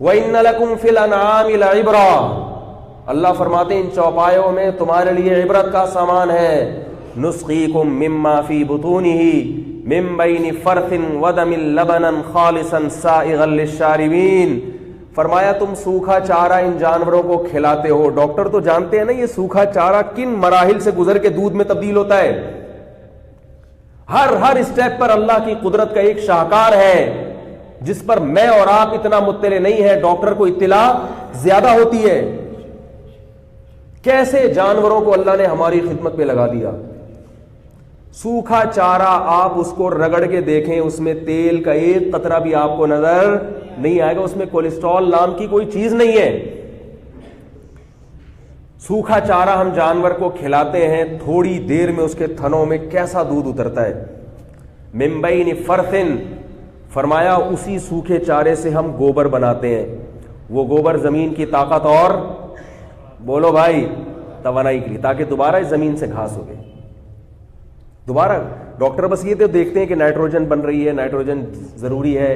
وَإِنَّ لَكُمْ فِي الْأَنْعَامِ لَعِبْرَةً، اللہ فرماتے ہیں ان چوپایوں میں تمہارے لیے عبرت کا سامان ہے. نُسْقِيكُم مِّمَّا فِي بُطُونِهِ مِن بَيْنِ فَرْثٍ وَدَمٍ لَبَنًا خَالِصًا سَائِغًا لِّلشَّارِبِينَ. فرمایا تم سوکھا چارہ ان جانوروں کو کھلاتے ہو. ڈاکٹر تو جانتے ہیں نا یہ سوکھا چارہ کن مراحل سے گزر کے دودھ میں تبدیل ہوتا ہے. ہر اسٹیپ پر اللہ کی قدرت کا ایک شاہکار ہے جس پر میں اور آپ اتنا مطلع نہیں ہے، ڈاکٹر کو اطلاع زیادہ ہوتی ہے. کیسے جانوروں کو اللہ نے ہماری خدمت پہ لگا دیا. سوکھا چارہ آپ اس کو رگڑ کے دیکھیں، اس میں تیل کا ایک قطرہ بھی آپ کو نظر نہیں آئے گا، اس میں کولیسٹرول نام کی کوئی چیز نہیں ہے. سوکھا چارہ ہم جانور کو کھلاتے ہیں، تھوڑی دیر میں اس کے تھنوں میں کیسا دودھ اترتا ہے. من بین فرثن، فرمایا اسی سوکھے چارے سے ہم گوبر بناتے ہیں. وہ گوبر زمین کی طاقت اور بولو بھائی توانائی کے لیے، تاکہ دوبارہ اس زمین سے گھاس ہو گئے. دوبارہ ڈاکٹر بس یہ تو دیکھتے ہیں کہ نائٹروجن بن رہی ہے، نائٹروجن ضروری ہے،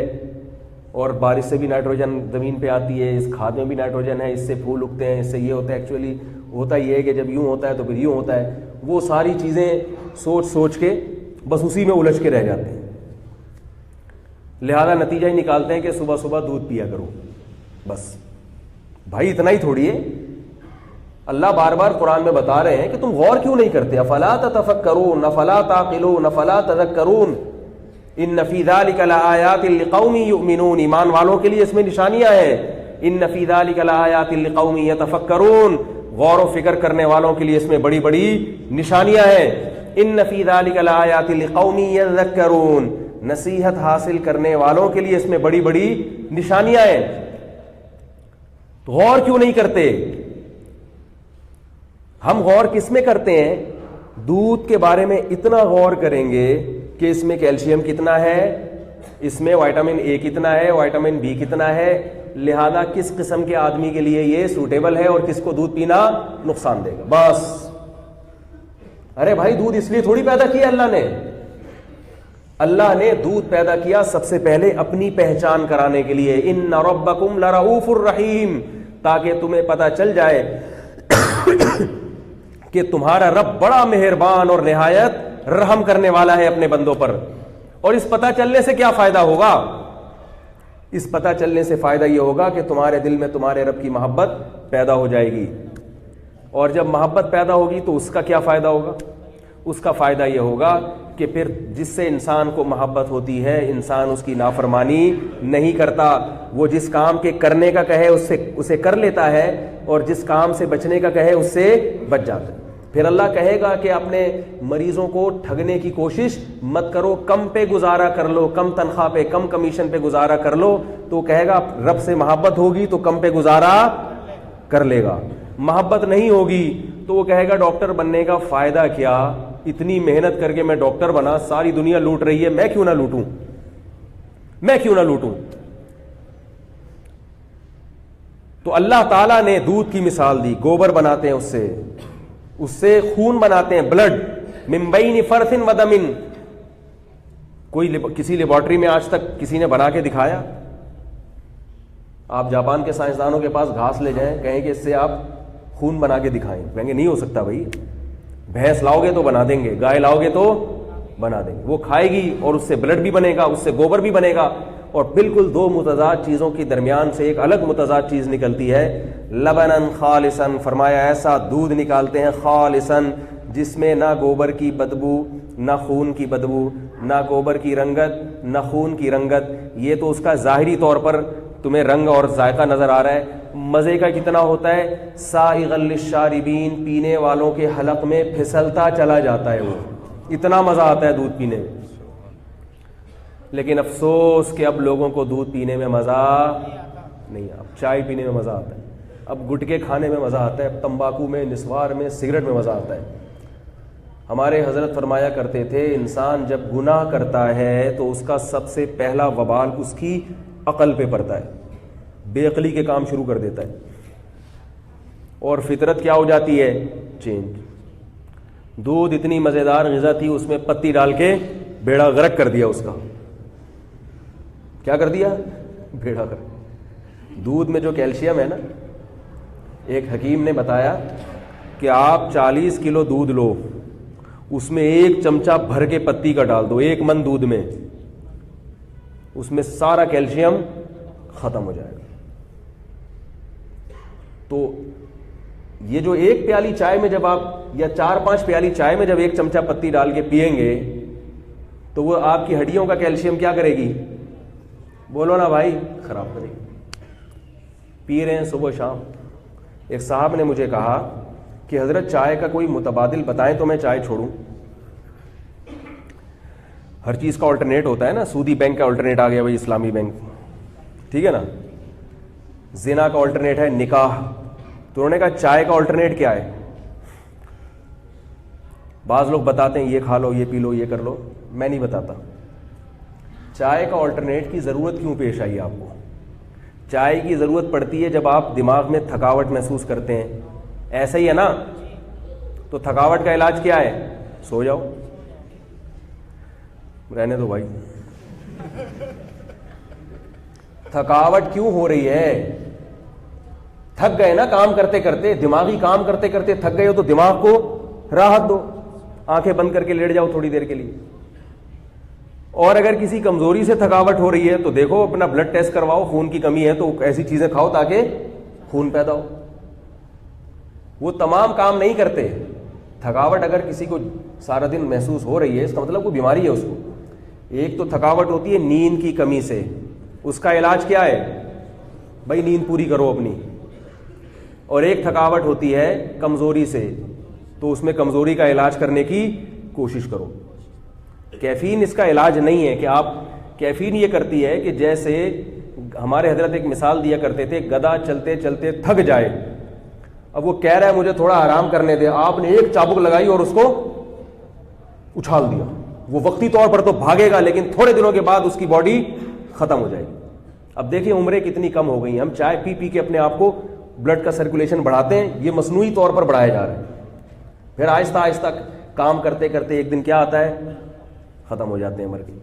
اور بارش سے بھی نائٹروجن زمین پہ آتی ہے، اس کھاد میں بھی نائٹروجن ہے، اس سے پھول اگتے ہیں، اس سے یہ ہوتا ہے. ایکچولی ہوتا یہ ہے کہ جب یوں ہوتا ہے تو پھر یوں ہوتا ہے. وہ ساری چیزیں سوچ کے بس اسی میں الجھ کے رہ جاتے ہیں. لہذا نتیجہ ہی نکالتے ہیں کہ صبح صبح دودھ پیا کرو. بس بھائی اتنا ہی تھوڑی ہے. اللہ بار بار قرآن میں بتا رہے ہیں کہ تم غور کیوں نہیں کرتے. افلا تتفکرون افلا تعقلون افلا تذکرون ان فی ذلک لآیات لقوم یؤمنون. ایمان والوں کے لیے اس میں نشانیاں ہیں. ان فی ذلک لآیات لقوم یتفکرون، غور و فکر کرنے والوں کے لیے اس میں بڑی بڑی نشانیاں ہیں. ان فی ذلک لآیات لقوم یذکرون، نصیحت حاصل کرنے والوں کے لیے اس میں بڑی بڑی نشانیاں ہیں. غور کیوں نہیں کرتے؟ ہم غور کس میں کرتے ہیں؟ دودھ کے بارے میں اتنا غور کریں گے کہ اس میں کیلشیم کتنا ہے، اس میں وائٹامن اے کتنا ہے، وائٹامن بی کتنا ہے، لہذا کس قسم کے آدمی کے لیے یہ سوٹیبل ہے اور کس کو دودھ پینا نقصان دے گا. بس ارے بھائی دودھ اس لیے تھوڑی پیدا کیا اللہ نے. اللہ نے دودھ پیدا کیا سب سے پہلے اپنی پہچان کرانے کے لیے. ان ربکم لرؤوف الرحیم، تاکہ تمہیں پتہ چل جائے کہ تمہارا رب بڑا مہربان اور نہایت رحم کرنے والا ہے اپنے بندوں پر. اور اس پتہ چلنے سے کیا فائدہ ہوگا؟ اس پتہ چلنے سے فائدہ یہ ہوگا کہ تمہارے دل میں تمہارے رب کی محبت پیدا ہو جائے گی. اور جب محبت پیدا ہوگی تو اس کا کیا فائدہ ہوگا؟ اس کا فائدہ یہ ہوگا کہ پھر جس سے انسان کو محبت ہوتی ہے انسان اس کی نافرمانی نہیں کرتا. وہ جس کام کے کرنے کا کہے اسے کر لیتا ہے، اور جس کام سے بچنے کا کہے اس سے بچ جاتا ہے. پھر اللہ کہے گا کہ اپنے مریضوں کو ٹھگنے کی کوشش مت کرو، کم پہ گزارا کر لو، کم تنخواہ پہ کم کمیشن پہ گزارا کر لو. تو کہے گا رب سے محبت ہوگی تو کم پہ گزارا کر لے گا. محبت نہیں ہوگی تو وہ کہے گا ڈاکٹر بننے کا فائدہ کیا، اتنی محنت کر کے میں ڈاکٹر بنا، ساری دنیا لوٹ رہی ہے، میں کیوں نہ لوٹوں، میں کیوں نہ لوٹوں. تو اللہ تعالیٰ نے دودھ کی مثال دی. گوبر بناتے ہیں اس سے خون بناتے ہیں، بلڈ. من بین فرث ودم، کسی لیبارٹری میں آج تک کسی نے بنا کے دکھایا؟ آپ جاپان کے سائنسدانوں کے پاس گھاس لے جائیں، کہیں کہ اس سے آپ خون بنا کے دکھائیں، کہیں گے نہیں ہو سکتا بھائی. بھینس لاؤ گے تو بنا دیں گے، گائے لاؤ گے تو بنا دیں گے. وہ کھائے گی اور اس سے بلڈ بھی بنے گا، اس سے گوبر بھی بنے گا. اور بالکل دو متضاد چیزوں کی درمیان سے ایک الگ متضاد چیز نکلتی ہے. لبنن خالصن، فرمایا ایسا دودھ نکالتے ہیں خالصن جس میں نہ گوبر کی بدبو، نہ خون کی بدبو، نہ گوبر کی رنگت، نہ خون کی رنگت. یہ تو اس کا ظاہری طور پر تمہیں رنگ اور ذائقہ نظر آ رہا ہے. مزے کا کتنا ہوتا ہے؟ سائغا للشاربین، پینے والوں کے حلق میں پھسلتا چلا جاتا ہے. وہ اتنا مزہ آتا ہے دودھ پینے میں. لیکن افسوس کہ اب لوگوں کو دودھ پینے میں مزہ نہیں. اب چائے پینے میں مزہ آتا ہے، اب گٹکے کھانے میں مزہ آتا ہے، اب تمباکو میں، نسوار میں، سگریٹ میں مزہ آتا ہے. ہمارے حضرت فرمایا کرتے تھے انسان جب گناہ کرتا ہے تو اس کا سب سے پہلا وبال اس کی عقل پہ پڑتا ہے، بے عقلی کے کام شروع کر دیتا ہے، اور فطرت کیا ہو جاتی ہے؟ چینج. دودھ اتنی مزیدار غذا تھی، اس میں پتی ڈال کے بیڑا غرق کر دیا. اس کا کیا کر دیا؟ بیڑا غرق. دودھ میں جو کیلشیم ہے نا، ایک حکیم نے بتایا کہ آپ 40 کلو دودھ لو، اس میں 1 چمچہ بھر کے پتی کا ڈال دو 1 من دودھ میں، اس میں سارا کیلشیم ختم ہو جائے گا. تو یہ جو 1 پیالی چائے میں جب آپ، یا 4-5 پیالی چائے میں جب 1 چمچہ پتی ڈال کے پیئیں گے تو وہ آپ کی ہڈیوں کا کیلشیم کیا کرے گی؟ بولو نا بھائی، خراب کرے گی. پی رہے ہیں صبح شام. ایک صاحب نے مجھے کہا کہ حضرت چائے کا کوئی متبادل بتائیں تو میں چائے چھوڑوں. ہر چیز کا آلٹرنیٹ ہوتا ہے نا، سودی بینک کا آلٹرنیٹ آ گیا بھائی اسلامی بینک، ٹھیک ہے نا. زنا کا آلٹرنیٹ ہے نکاح. تو انہوں نے کہا چائے کا آلٹرنیٹ کیا ہے؟ بعض لوگ بتاتے ہیں یہ کھا لو، یہ پی لو، یہ کر لو. میں نہیں بتاتا. چائے کا آلٹرنیٹ کی ضرورت کیوں پیش آئی آپ کو؟ چائے کی ضرورت پڑتی ہے جب آپ دماغ میں تھکاوٹ محسوس کرتے ہیں. ایسا ہی ہے نا؟ تو تھکاوٹ کا علاج کیا ہے؟ سو جاؤ. رہنے دو بھائی. تھکاوٹ کیوں ہو رہی ہے؟ تھک گئے نا کام کرتے کرتے، دماغی کام کرتے کرتے تھک گئے ہو تو دماغ کو راحت دو، آنکھیں بند کر کے لیٹ جاؤ تھوڑی دیر کے لیے. اور اگر کسی کمزوری سے تھکاوٹ ہو رہی ہے تو دیکھو اپنا بلڈ ٹیسٹ کرواؤ، خون کی کمی ہے تو ایسی چیزیں کھاؤ تاکہ خون پیدا ہو. وہ تمام کام نہیں کرتے. تھکاوٹ اگر کسی کو سارا دن محسوس ہو رہی ہے اس کا مطلب کوئی بیماری ہے اس کو. ایک تو تھکاوٹ ہوتی ہے نیند کی کمی سے، اس کا علاج کیا ہے؟ بھائی نیند پوری کرو اپنی. اور ایک تھکاوٹ ہوتی ہے کمزوری سے، تو اس میں کمزوری کا علاج کرنے کی کوشش کرو. کیفین اس کا علاج نہیں ہے کہ آپ، کیفین یہ کرتی ہے کہ جیسے ہمارے حضرت ایک مثال دیا کرتے تھے، گدھا چلتے چلتے تھک جائے، اب وہ کہہ رہا ہے مجھے تھوڑا آرام کرنے دے، آپ نے ایک چابک لگائی اور اس کو اچھال دیا. وہ وقتی طور پر تو بھاگے گا لیکن تھوڑے دنوں کے بعد اس کی باڈی ختم ہو جائے گی. اب دیکھیں عمریں کتنی کم ہو گئی ہیں. ہم چائے پی پی کے اپنے آپ کو بلڈ کا سرکولیشن بڑھاتے ہیں، یہ مصنوعی طور پر بڑھائے جا رہے ہیں. پھر آہستہ آہستہ کام کرتے کرتے ایک دن کیا آتا ہے؟ ختم ہو جاتے ہیں، مر کے.